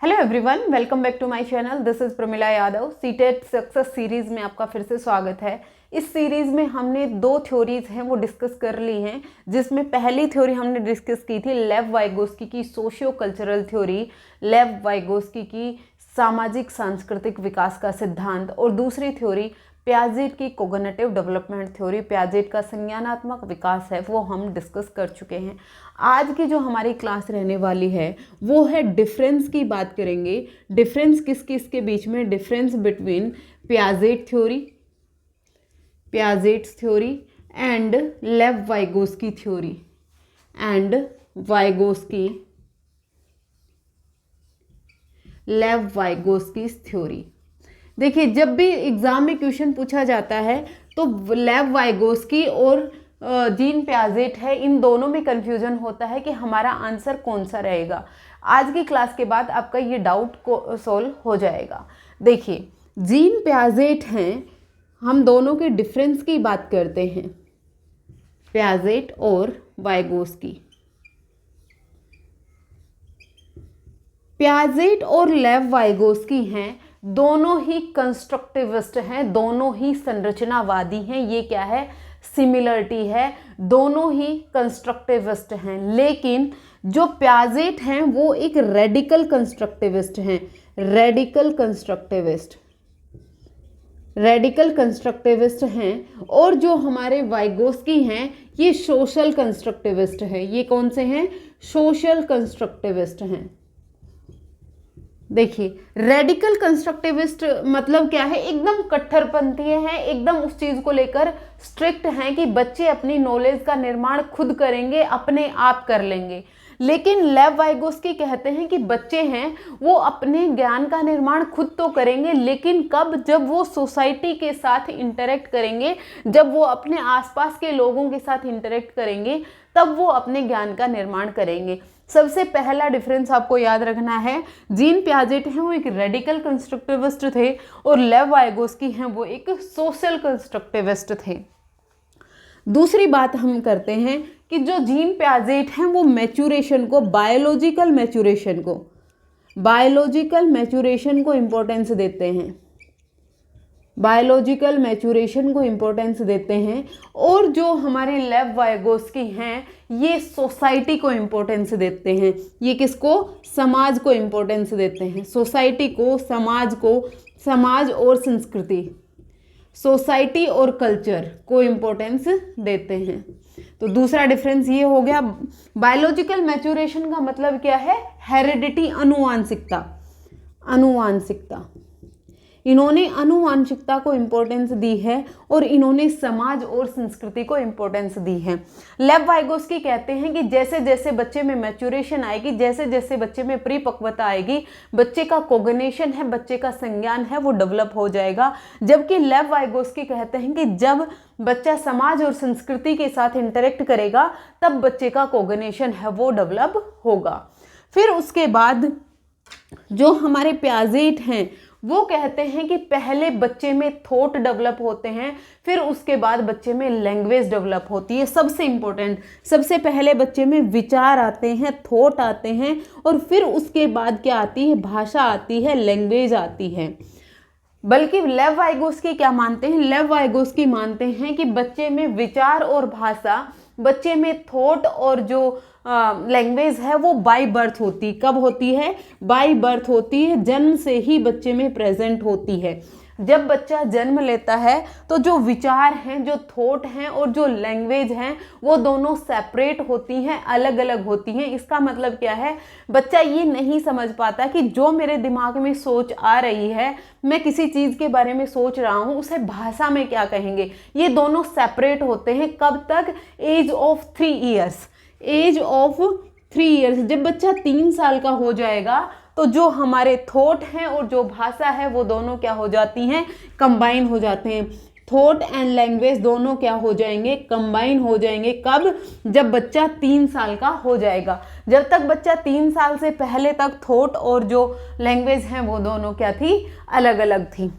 Hello everyone, welcome back to my channel. This is Pramila Yadav. CTET success series में आपका फिर से स्वागत है। इस सीरीज में हमने दो थ्योरीज हैं वो डिस्कस कर ली हैं, जिसमें पहली थ्योरी हमने डिस्कस की थी लेव वाइगोस्की की सोशियो कल्चरल थ्योरी, लेव वाइगोस्की की सामाजिक सांस्कृतिक विकास का सिद्धांत, और दूसरी थ्योरी पियाजेट की कोग्निटिव डेवलपमेंट थ्योरी, पियाजेट का संज्ञानात्मक विकास है, वो हम डिस्कस कर चुके हैं। आज की जो हमारी क्लास रहने वाली है वो है डिफरेंस की बात करेंगे। डिफरेंस किस किस के बीच में? Difference between Piaget theory and लेव वाइगोस्की थ्योरी लेव वाइगोस्की थ्योरी। देखिए, जब भी एग्जाम में क्वेश्चन पूछा जाता है तो लेव वाइगोस्की और जीन पियाजेट है, इन दोनों में कंफ्यूजन होता है कि हमारा आंसर कौन सा रहेगा। आज की क्लास के बाद आपका ये डाउट को सॉल्व हो जाएगा। देखिए, जीन पियाजेट हैं, हम दोनों के डिफरेंस की बात करते हैं, पियाजेट और वाइगोस्की। पियाजेट और लेव वाइगोस्की हैं, दोनों ही कंस्ट्रक्टिविस्ट हैं, दोनों ही संरचनावादी हैं। ये क्या है? सिमिलरिटी है, दोनों ही कंस्ट्रक्टिविस्ट हैं। लेकिन जो पियाजेट हैं वो एक रेडिकल कंस्ट्रक्टिविस्ट हैं, रेडिकल कंस्ट्रक्टिविस्ट हैं। और जो हमारे वाइगोस्की हैं ये सोशल कंस्ट्रक्टिविस्ट हैं। ये कौन से हैं? सोशल कंस्ट्रक्टिविस्ट हैं। देखिए, रेडिकल कंस्ट्रक्टिविस्ट मतलब क्या है? एकदम कट्टरपंथी हैं, एकदम उस चीज को लेकर स्ट्रिक्ट हैं कि बच्चे अपनी नॉलेज का निर्माण खुद करेंगे, अपने आप कर लेंगे। लेकिन लेव वाइगोस्की कहते हैं कि बच्चे हैं वो अपने ज्ञान का निर्माण खुद तो करेंगे, लेकिन कब? जब वो सोसाइटी के साथ इंटरेक्ट करेंगे, जब वो अपने आसपास के लोगों के साथ इंटरेक्ट करेंगे, तब वो अपने ज्ञान का निर्माण करेंगे। सबसे पहला डिफरेंस आपको याद रखना है, जीन पियाजेट हैं वो एक रेडिकल कंस्ट्रक्टिविस्ट थे और लेव वाइगोस्की हैं वो एक सोशल कंस्ट्रक्टिविस्ट थे। दूसरी बात हम करते हैं कि जो जीन पियाजेट हैं वो मैच्योरेशन को, बायोलॉजिकल मैच्योरेशन को इंपॉर्टेंस देते हैं, बायोलॉजिकल मैच्योरेशन को इंपॉर्टेंस देते हैं। और जो हमारे लेव वाइगोस्की हैं ये सोसाइटी को इंपॉर्टेंस देते हैं। ये किसको? समाज को इंपॉर्टेंस देते हैं, सोसाइटी को, समाज और संस्कृति, सोसाइटी और कल्चर को इंपॉर्टेंस देते हैं। तो दूसरा डिफरेंस ये हो गया। बायोलॉजिकल मैच्योरेशन का मतलब क्या है? हेरिडिटी, अनुवांशिकता। इन्होंने अनुवांशिकता को इंपॉर्टेंस दी है और इन्होंने समाज और संस्कृति को इंपॉर्टेंस दी है। लेव वाइगोस्की कहते हैं कि जैसे जैसे बच्चे में मैच्योरेशन आएगी, जैसे जैसे बच्चे में परिपक्वता आएगी, बच्चे का कोग्निशन है, बच्चे का संज्ञान है, वो डेवलप हो जाएगा। जबकि लेव वाइगोस्की कहते हैं कि जब बच्चा समाज और संस्कृति के साथ इंटरेक्ट करेगा तब बच्चे का कोग्निशन है वो डेवलप होगा। फिर उसके बाद जो हमारे पियाजेट हैं वो कहते हैं कि पहले बच्चे में थॉट डेवलप होते हैं, फिर उसके बाद बच्चे में लैंग्वेज डेवलप होती है। सबसे इंपॉर्टेंट, सबसे पहले बच्चे में विचार आते हैं, थॉट आते हैं, और फिर उसके बाद क्या आती है? भाषा आती है, लैंग्वेज आती है। बल्कि लेव वाइगोस्की क्या मानते हैं? लेव वाइगोस्की मानते हैं कि बच्चे में विचार और भाषा, बच्चे में थॉट और जो लैंग्वेज है वो बाय बर्थ होती। कब होती है? बाय बर्थ होती है, जन्म से ही बच्चे में प्रेजेंट होती है। जब बच्चा जन्म लेता है तो जो विचार हैं, जो थॉट हैं और जो लैंग्वेज हैं वो दोनों सेपरेट होती हैं, अलग अलग होती हैं। इसका मतलब क्या है? बच्चा ये नहीं समझ पाता कि जो मेरे दिमाग में सोच आ रही है, मैं किसी चीज़ के बारे में सोच रहा हूँ, उसे भाषा में क्या कहेंगे। ये दोनों सेपरेट होते हैं। कब तक? Age of 3 years. Age of 3 years, जब बच्चा 3 साल का हो जाएगा तो जो हमारे थॉट हैं और जो भाषा है वो दोनों क्या हो जाती हैं? कंबाइन हो जाते हैं। थॉट एंड लैंग्वेज दोनों क्या हो जाएंगे? कंबाइन हो जाएंगे। कब? जब बच्चा 3 साल का हो जाएगा। जब तक बच्चा 3 साल से पहले तक थॉट और जो लैंग्वेज हैं वो दोनों क्या थी? अलग अलग थी।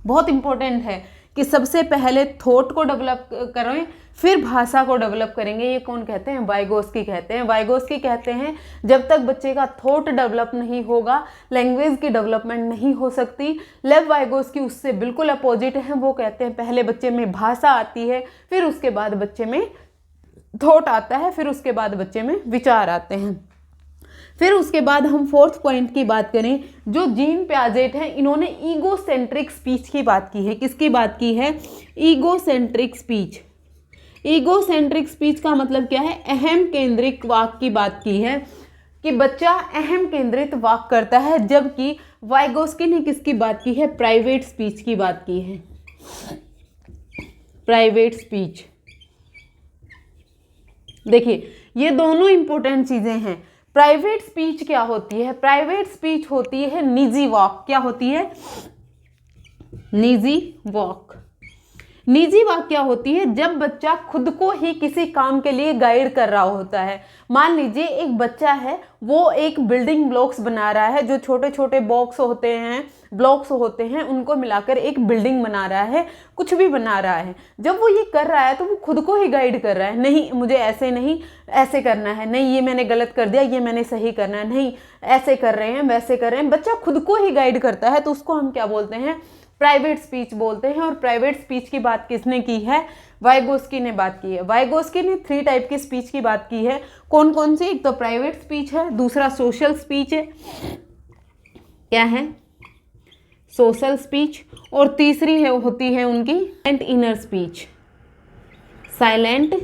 बहुत इंपॉर्टेंट है कि सबसे पहले थॉट को डेवलप करें फिर भाषा को डेवलप करेंगे। ये कौन कहते हैं? वाइगोस्की कहते हैं। वाइगोस्की कहते हैं जब तक बच्चे का थॉट डेवलप नहीं होगा लैंग्वेज की डेवलपमेंट नहीं हो सकती। लेव वाइगोस्की उससे बिल्कुल अपोजिट है। वो कहते हैं पहले बच्चे में भाषा आती है, फिर उसके बाद बच्चे में थॉट आता है, फिर उसके बाद बच्चे में विचार आते हैं। फिर उसके बाद हम फोर्थ पॉइंट की बात करें, जो जीन पियाजेट हैं इन्होंने ईगोसेंट्रिक स्पीच की बात की है। किसकी बात की है? Egocentric speech. ईगोसेंट्रिक स्पीच का मतलब क्या है? अहम केंद्रित वाक्य की बात की है कि बच्चा अहम केंद्रित वाक्य करता है, जबकि वाइगोस्की ने किसकी बात की है? प्राइवेट स्पीच की बात की है। Private speech. देखिए ये दोनों इंपॉर्टेंट चीजें हैं। प्राइवेट स्पीच क्या होती है? प्राइवेट स्पीच होती है निजी वाक। क्या होती है? निजी वाक। निजी वाक क्या होती है? जब बच्चा खुद को ही किसी काम के लिए गाइड कर रहा होता है। मान लीजिए एक बच्चा है, वो एक बिल्डिंग ब्लॉक्स बना रहा है, जो छोटे छोटे बॉक्स होते हैं, ब्लॉक्स होते हैं, उनको मिलाकर एक बिल्डिंग बना रहा है, कुछ भी बना रहा है। जब वो ये कर रहा है तो वो खुद को ही गाइड कर रहा है, नहीं मुझे ऐसे नहीं ऐसे करना है, नहीं ये मैंने गलत कर दिया, ये मैंने सही करना है, नहीं ऐसे कर रहे हैं वैसे कर रहे हैं। बच्चा खुद को ही गाइड करता है, तो उसको हम क्या बोलते हैं? प्राइवेट स्पीच बोलते हैं। और प्राइवेट स्पीच की बात किसने की है? वाइगोस्की ने बात की है। वाइगोस्की ने 3 टाइप की स्पीच की बात की है। कौन कौन सी? एक तो प्राइवेट स्पीच है, दूसरा सोशल स्पीच है, क्या है? सोशल स्पीच, और तीसरी है होती है उनकी silent inner speech. Silent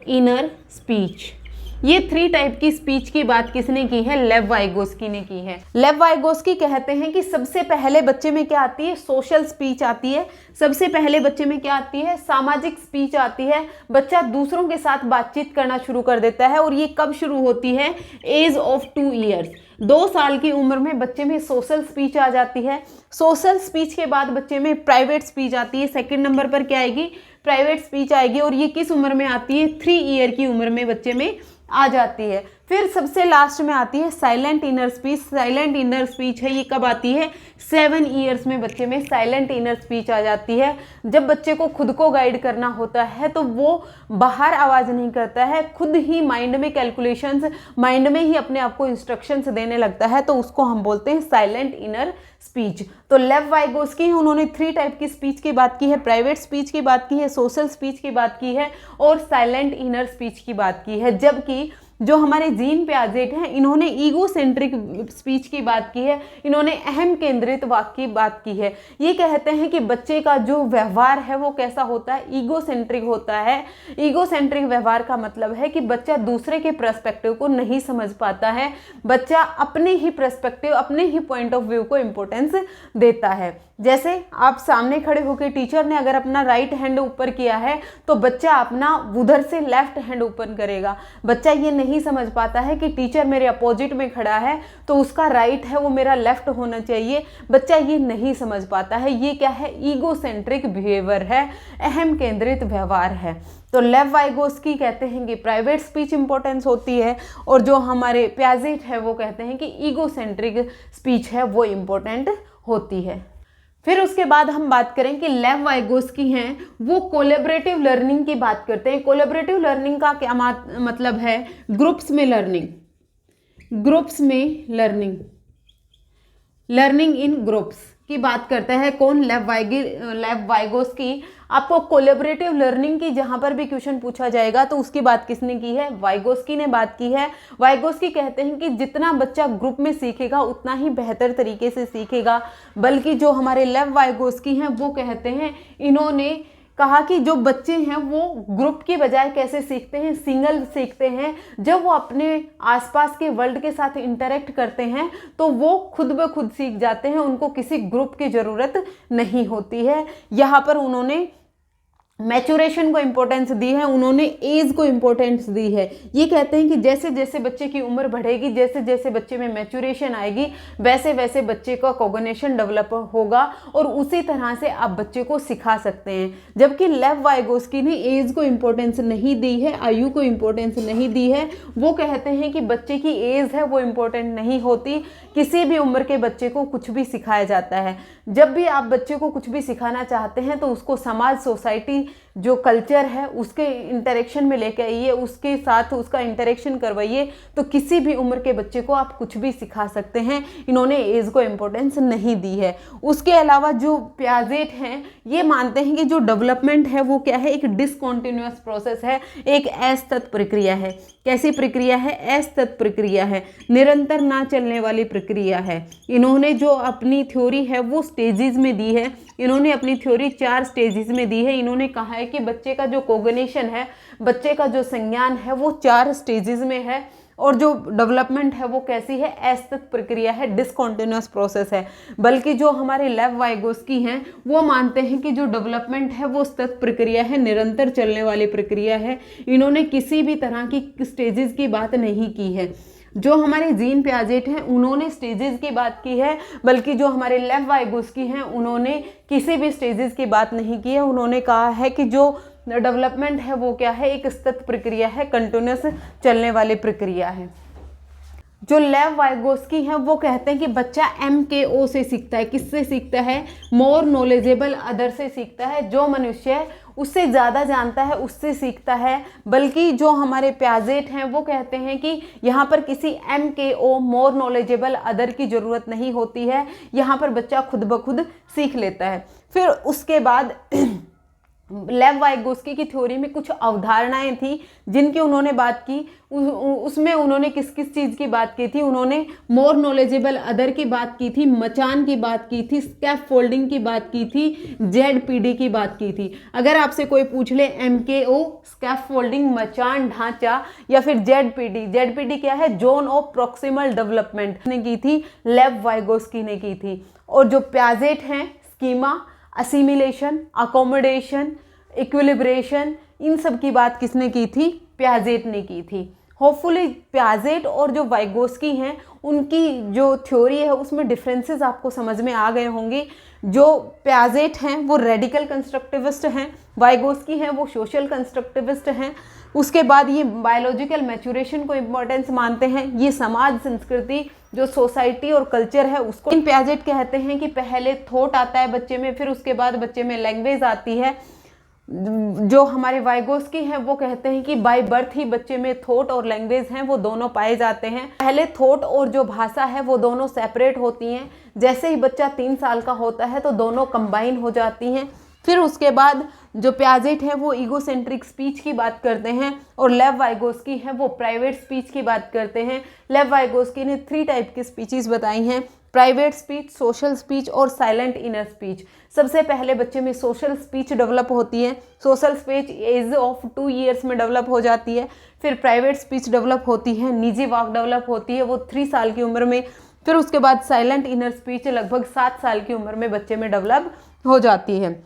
inner speech. ये 3 टाइप की स्पीच की बात किसने की है? लेव वाइगोस्की ने की है। लेव वाइगोस्की कहते हैं कि सबसे पहले बच्चे में क्या आती है? सोशल स्पीच आती है। सबसे पहले बच्चे में क्या आती है? सामाजिक स्पीच आती है। बच्चा दूसरों के साथ बातचीत करना शुरू कर देता है। और ये कब शुरू होती है? As of 2 years. 2 साल की उम्र में बच्चे में सोशल स्पीच आ जाती है। सोशल स्पीच के बाद बच्चे में प्राइवेट स्पीच आती है। सेकंड नंबर पर क्या आएगी? प्राइवेट स्पीच आएगी। और ये किस उम्र में आती है? 3 ईयर की उम्र में बच्चे में आ जाती है। फिर सबसे लास्ट में आती है silent inner speech. Silent inner speech है, ये कब आती है? 7 ईयर्स में बच्चे में साइलेंट इनर स्पीच आ जाती है। जब बच्चे को खुद को गाइड करना होता है तो वो बाहर आवाज़ नहीं करता है, खुद ही माइंड में कैलकुलेशंस, माइंड में ही अपने आप को इंस्ट्रक्शंस देने लगता है, तो उसको हम बोलते हैं साइलेंट इनर स्पीच। तो लेव वाइगोस्की उन्होंने 3 टाइप की स्पीच की बात की है। प्राइवेट स्पीच की बात की है, सोशल स्पीच की बात की है, और साइलेंट इनर स्पीच की बात की है। जबकि जो हमारे जीन पियाजेट हैं इन्होंने ईगोसेंट्रिक स्पीच की बात की है। इन्होंने अहम केंद्रित वाक्य की बात की है। ये कहते हैं कि बच्चे का जो व्यवहार है वो कैसा होता है? ईगोसेंट्रिक होता है। ईगोसेंट्रिक व्यवहार का मतलब है कि बच्चा दूसरे के पर्सपेक्टिव को नहीं समझ पाता है। बच्चा अपने ही पर्सपेक्टिव, अपने ही पॉइंट ऑफ व्यू को इंपॉर्टेंस देता है। जैसे आप सामने खड़े होकर टीचर ने अगर अपना राइट हैंड ऊपर किया है तो बच्चा अपना उधर से लेफ्ट हैंड ऊपर करेगा। बच्चा ये नहीं समझ पाता है कि टीचर मेरे अपोजिट में खड़ा है तो उसका राइट है वो मेरा लेफ्ट होना चाहिए। बच्चा ये नहीं समझ पाता है। ये क्या है? ईगोसेंट्रिक बिहेवियर है, अहम केंद्रित व्यवहार है। तो लेव वाइगोस्की कहते हैं कि प्राइवेट स्पीच इंपॉर्टेंस होती है, और जो हमारे पियाजेट है वो कहते हैं कि ईगोसेंट्रिक स्पीच है वो इंपॉर्टेंट होती है। फिर उसके बाद हम बात करें कि लेव वाइगोस्की हैं वो कोलैबोरेटिव लर्निंग की बात करते हैं। कोलैबोरेटिव लर्निंग का क्या मतलब है? ग्रुप्स में लर्निंग, ग्रुप्स में लर्निंग, लर्निंग इन ग्रुप्स की बात करता है। कौन? लेव वाइगोस्की। आपको कोलैबोरेटिव लर्निंग की जहां पर भी क्वेश्चन पूछा जाएगा तो उसकी बात किसने की है? वाइगोस्की ने बात की है। वाइगोस्की कहते हैं कि जितना बच्चा ग्रुप में सीखेगा उतना ही बेहतर तरीके से सीखेगा। बल्कि जो हमारे लेव वाइगोस्की हैं वो कहते हैं, इन्होंने कहा कि जो बच्चे हैं वो ग्रुप के बजाय कैसे सीखते हैं? सिंगल सीखते हैं। जब वो अपने आसपास के वर्ल्ड के साथ इंटरेक्ट करते हैं तो वो खुद ब खुद सीख जाते हैं, उनको किसी ग्रुप की ज़रूरत नहीं होती है। यहाँ पर उन्होंने मैचुरेशन को इम्पोर्टेंस दी है, उन्होंने एज को इम्पोर्टेंस दी है। ये कहते हैं कि जैसे जैसे बच्चे की उम्र बढ़ेगी, जैसे जैसे बच्चे में मैचुरेशन आएगी, वैसे वैसे बच्चे का कॉग्निशन डेवलप होगा और उसी तरह से आप बच्चे को सिखा सकते हैं। जबकि लेव वाइगोस्की ने एज को इम्पोर्टेंस नहीं दी है, आयु को इम्पोर्टेंस नहीं दी है। वो कहते हैं कि बच्चे की एज है वो इम्पोर्टेंट नहीं होती, किसी भी उम्र के बच्चे को कुछ भी सिखाया जाता है। जब भी आप बच्चे को कुछ भी सिखाना चाहते हैं तो उसको समाज, सोसाइटी, जो कल्चर है उसके इंटरेक्शन में लेके आइए, उसके साथ उसका इंटरेक्शन करवाइए, तो किसी भी उम्र के बच्चे को आप कुछ भी सिखा सकते हैं। इन्होंने एज को इम्पोर्टेंस नहीं दी है। उसके अलावा जो पियाजेट हैं ये मानते हैं कि जो डेवलपमेंट है वो क्या है, एक डिसकॉन्टिन्यूअस प्रोसेस है, एक असतत प्रक्रिया है। कैसी प्रक्रिया है? असतत प्रक्रिया है, निरंतर ना चलने वाली प्रक्रिया है। इन्होंने जो अपनी थ्योरी है वो स्टेजेस में दी है। इन्होंने अपनी थ्योरी 4 स्टेजेस में दी है। इन्होंने कहा है कि बच्चे का जो कोग्निशन है, बच्चे का जो संज्ञान है वो 4 स्टेजेस में है और जो डेवलपमेंट है वो कैसी है, असतत प्रक्रिया है, डिसकॉन्टिन्यूअस प्रोसेस है। बल्कि जो हमारे लेव वाइगोस्की हैं वो मानते हैं कि जो डेवलपमेंट है वो सतत प्रक्रिया है, निरंतर चलने वाली प्रक्रिया है। इन्होंने किसी भी तरह की स्टेजेस की बात नहीं की है। जो हमारे जीन पियाजेट हैं उन्होंने स्टेजेस की बात की है, बल्कि जो हमारे लेव वाइगोस्की हैं उन्होंने किसी भी स्टेजेस की बात नहीं की है। उन्होंने कहा है कि जो डेवलपमेंट है वो क्या है, एक सतत प्रक्रिया है, कंटिन्यूअस चलने वाली प्रक्रिया है। जो लेव वाइगोस्की हैं वो कहते हैं कि बच्चा MKO से सीखता है। किससे सीखता है? मोर नॉलेजेबल अदर से सीखता है। जो मनुष्य उससे ज़्यादा जानता है उससे सीखता है। बल्कि जो हमारे पियाजेट हैं वो कहते हैं कि यहाँ पर किसी MKO, मोर नॉलेजेबल अदर की ज़रूरत नहीं होती है, यहाँ पर बच्चा खुद ब खुद सीख लेता है। फिर उसके बाद लेव वाइगोस्की की थ्योरी में कुछ अवधारणाएं थी जिनकी उन्होंने बात की। उसमें उन्होंने किस किस चीज़ की बात की थी? उन्होंने मोर नॉलेजेबल अदर की बात की थी, मचान की बात की थी, स्कैफ फोल्डिंग की बात की थी, ZPD की बात की थी। अगर आपसे कोई पूछ ले MKO, स्कैफ फोल्डिंग, मचान ढांचा या फिर ZPD क्या है? जोन ऑफ प्रॉक्सिमल डेवलपमेंट ने की थी, लेव वाइगोस्की ने की थी। और जो पियाजेट हैं, स्कीमा, असिमिलेशन, अकोमोडेशन, इक्विलिब्रेशन, इन सब की बात किसने की थी? पियाजेट ने की थी। होपफुली पियाजेट और जो वाइगोस्की हैं उनकी जो थ्योरी है उसमें डिफरेंसेस आपको समझ में आ गए होंगे। जो पियाजेट हैं वो रेडिकल कंस्ट्रक्टिविस्ट हैं, वाइगोस्की हैं वो सोशल कंस्ट्रक्टिविस्ट हैं। उसके बाद ये बायोलॉजिकल मैच्योरेशन को इम्पोर्टेंस मानते हैं। ये समाज, संस्कृति, जो सोसाइटी और कल्चर है उसको। इन पियाजेट कहते हैं कि पहले थॉट आता है बच्चे में, फिर उसके बाद बच्चे में लैंग्वेज आती है। जो हमारे वाइगोस्की हैं वो कहते हैं कि बाय बर्थ ही बच्चे में थॉट और लैंग्वेज हैं वो दोनों पाए जाते हैं। पहले थॉट और जो भाषा है वो दोनों सेपरेट होती हैं। जैसे ही बच्चा 3 साल का होता है तो दोनों कंबाइन हो जाती हैं। फिर उसके बाद जो पियाजेट है वो ईगोसेंट्रिक स्पीच की बात करते हैं और लेव वाइगोस्की है वो प्राइवेट स्पीच की बात करते हैं। लेव वाइगोस्की ने 3 टाइप की स्पीचेस बताई हैं, प्राइवेट स्पीच, सोशल स्पीच और साइलेंट इनर स्पीच। सबसे पहले बच्चे में सोशल स्पीच डेवलप होती है। Social speech age of 2 years में डेवलप हो जाती है। फिर प्राइवेट स्पीच डेवलप होती है, निजी वाक डेवलप होती है वो 3 साल की उम्र में। फिर उसके बाद साइलेंट इनर स्पीच लगभग 7 साल की उम्र में बच्चे में डेवलप हो जाती है।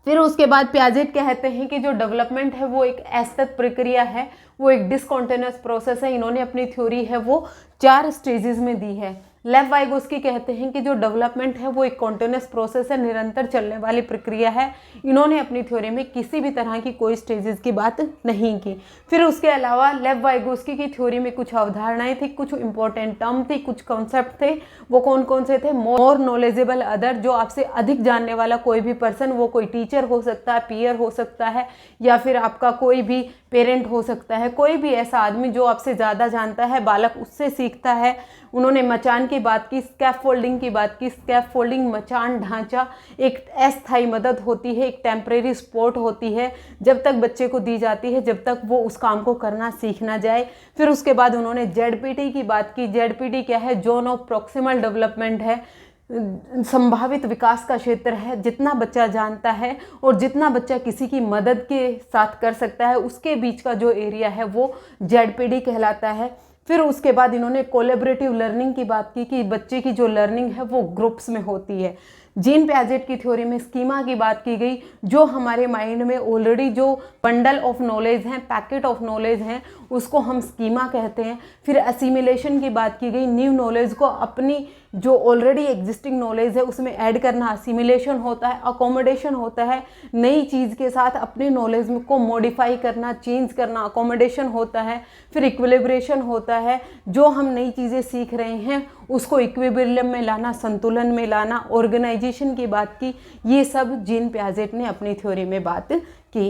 फिर उसके बाद पियाजेट कहते हैं कि जो डेवलपमेंट है वो एक असतत प्रक्रिया है, वो एक डिसकॉन्टिन्यूअस प्रोसेस है। इन्होंने अपनी थ्योरी है वो 4 स्टेजेस में दी है। लेव वाइगोस्की कहते हैं कि जो डेवलपमेंट है वो एक कॉन्टिन्यूअस प्रोसेस है, निरंतर चलने वाली प्रक्रिया है। इन्होंने अपनी थ्योरी में किसी भी तरह की कोई स्टेजेस की बात नहीं की। फिर उसके अलावा लेव वाइगोस्की की थ्योरी में कुछ अवधारणाएं थी, कुछ इंपॉर्टेंट टर्म थी, कुछ कॉन्सेप्ट थे। वो कौन कौन से थे? मोर नॉलेजेबल अदर, जो आपसे अधिक जानने वाला कोई भी पर्सन, वो कोई टीचर हो सकता है, पीयर हो सकता है, या फिर आपका कोई भी पेरेंट हो सकता है। कोई भी ऐसा आदमी जो आपसे ज़्यादा जानता है, बालक उससे सीखता है। उन्होंने मचान की बात की, स्कैफोल्डिंग की बात की। स्कैफोल्डिंग, मचान ढांचा एक अस्थायी मदद होती है, एक टेम्परेरी सपोर्ट होती है जब तक बच्चे को दी जाती है, जब तक वो उस काम को करना सीख ना जाए। फिर उसके बाद उन्होंने ZPD की बात की। ZPD क्या है? जोन ऑफ प्रॉक्सिमल डेवलपमेंट है, संभावित विकास का क्षेत्र है। जितना बच्चा जानता है और जितना बच्चा किसी की मदद के साथ कर सकता है उसके बीच का जो एरिया है वो ZPD कहलाता है। फिर उसके बाद इन्होंने कोलैबोरेटिव लर्निंग की बात की कि बच्चे की जो लर्निंग है वो ग्रुप्स में होती है। जीन पियाजेट की थ्योरी में स्कीमा की बात की गई, जो हमारे माइंड में ऑलरेडी जो बंडल ऑफ नॉलेज हैं, पैकेट ऑफ नॉलेज हैं, उसको हम स्कीमा कहते हैं। फिर असिमिलेशन की बात की गई, न्यू नॉलेज को अपनी जो ऑलरेडी एग्जिस्टिंग नॉलेज है उसमें ऐड करना असिमिलेशन होता है। अकोमोडेशन होता है, नई चीज़ के साथ अपने नॉलेज को मॉडिफाई करना, चेंज करना, अकोमोडेशन होता है। फिर इक्विलिब्रेशन होता है, जो हम नई चीज़ें सीख रहे हैं उसको इक्विलिब्रियम में लाना, संतुलन में लाना। ऑर्गेनाइजेशन की बात की, ये सब जीन पियाजेट ने अपनी थ्योरी में बात की।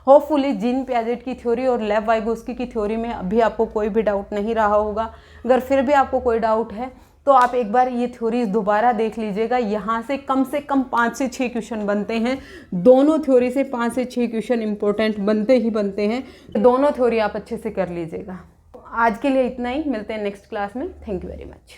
होपफुली जीन पियाजेट की थ्योरी और लेव वाइगोस्की की थ्योरी में अभी आपको कोई भी डाउट नहीं रहा होगा। अगर फिर भी आपको कोई डाउट है तो आप एक बार ये थ्योरीज दोबारा देख लीजिएगा। यहाँ से कम 5 से 6 क्वेश्चन बनते हैं। दोनों थ्योरी से 5 से 6 क्वेश्चन इंपॉर्टेंट बनते ही बनते हैं। दोनों थ्योरी आप अच्छे से कर लीजिएगा। आज के लिए इतना ही, मिलते हैं नेक्स्ट क्लास में। Thank you very much.